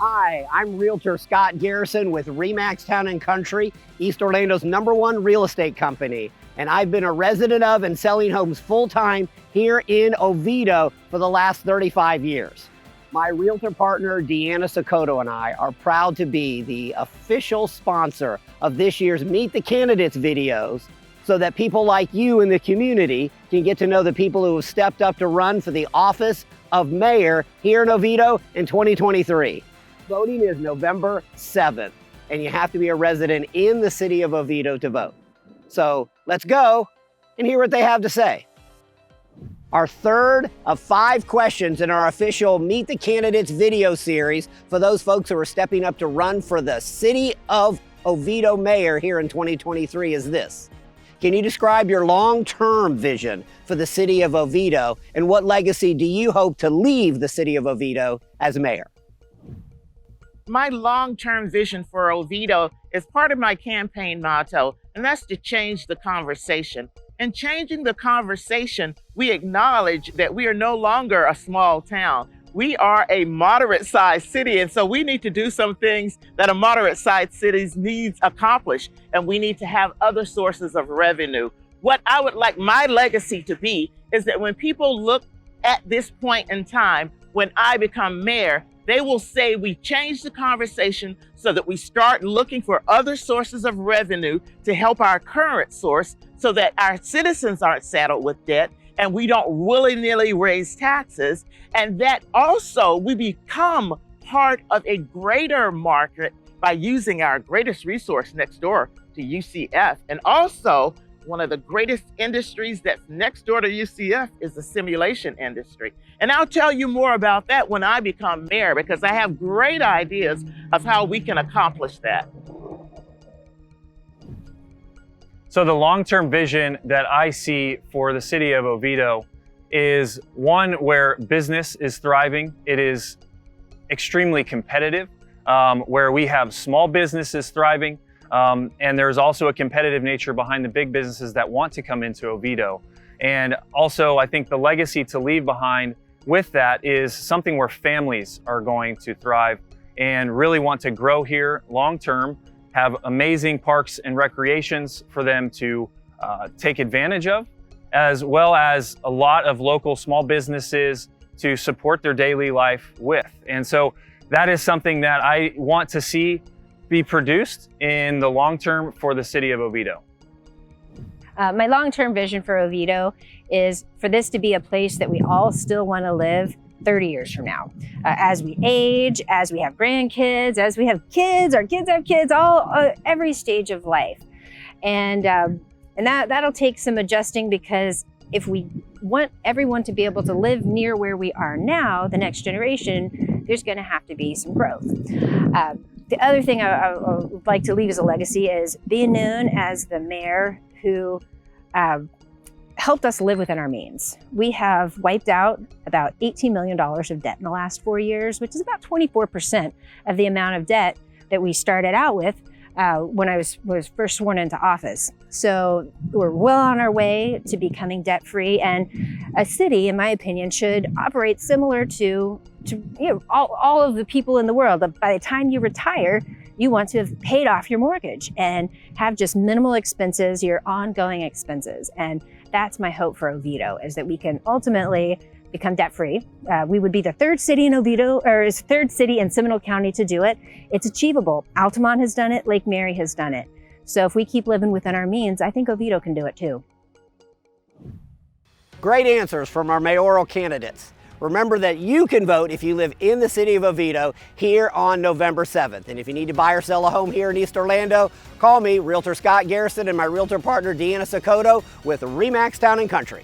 Hi, I'm Realtor Scott Garrison with RE/MAX Town & Country, East Orlando's #1 real estate company. And I've been a resident of and selling homes full-time here in Oviedo for the last 35 years. My realtor partner, Diana-Sacoto, and I are proud to be the official sponsor of this year's Meet the Candidates videos so that people like you in the community can get to know the people who have stepped up to run for the office of mayor here in Oviedo in 2023. Voting is November 7th, and you have to be a resident in the city of Oviedo to vote. So let's go and hear what they have to say. Our third of 5 questions in our official Meet the Candidates video series for those folks who are stepping up to run for the city of Oviedo mayor here in 2023 is this. Can you describe your long-term vision for the city of Oviedo, and what legacy do you hope to leave the city of Oviedo as mayor? My long-term vision for Oviedo is part of my campaign motto, and that's to change the conversation. In changing the conversation, we acknowledge that we are no longer a small town. We are a moderate-sized city, and so we need to do some things that a moderate-sized city needs accomplished, and we need to have other sources of revenue. What I would like my legacy to be is that when people look at this point in time, when I become mayor, they will say we changed the conversation so that we start looking for other sources of revenue to help our current source so that our citizens aren't saddled with debt and we don't willy-nilly raise taxes, and that also we become part of a greater market by using our greatest resource next door to UCF. And also, one of the greatest industries that's next door to UCF is the simulation industry. And I'll tell you more about that when I become mayor, because I have great ideas of how we can accomplish that. So the long-term vision that I see for the city of Oviedo is one where business is thriving. It is extremely competitive, where we have small businesses thriving, and there's also a competitive nature behind the big businesses that want to come into Oviedo. And also, I think the legacy to leave behind with that is something where families are going to thrive and really want to grow here long-term, have amazing parks and recreations for them to take advantage of, as well as a lot of local small businesses to support their daily life with. And so that is something that I want to see be produced in the long term for the city of Oviedo. My long-term vision for Oviedo is for this to be a place that we all still want to live 30 years from now. As we age, as we have grandkids, as we have kids, our kids have kids, every stage of life. And that'll take some adjusting, because if we want everyone to be able to live near where we are now, the next generation, there's going to have to be some growth. The other thing I would like to leave as a legacy is being known as the mayor who helped us live within our means. We have wiped out about $18 million of debt in the last 4 years, which is about 24% of the amount of debt that we started out with when I was first sworn into office. So we're well on our way to becoming debt-free, and a city, in my opinion, should operate similar to all of the people in the world. By the time you retire, you want to have paid off your mortgage and have just minimal expenses, your ongoing expenses. And that's my hope for Oviedo, is that we can ultimately become debt-free. We would be the third city in Oviedo, or third city in Seminole County to do it. It's achievable. Altamont has done it, Lake Mary has done it. So if we keep living within our means, I think Oviedo can do it too. Great answers from our mayoral candidates. Remember that you can vote if you live in the city of Oviedo here on November 7th. And if you need to buy or sell a home here in East Orlando, call me, Realtor Scott Garrison, and my realtor partner, Diana-Sacoto, with RE/MAX Town & Country.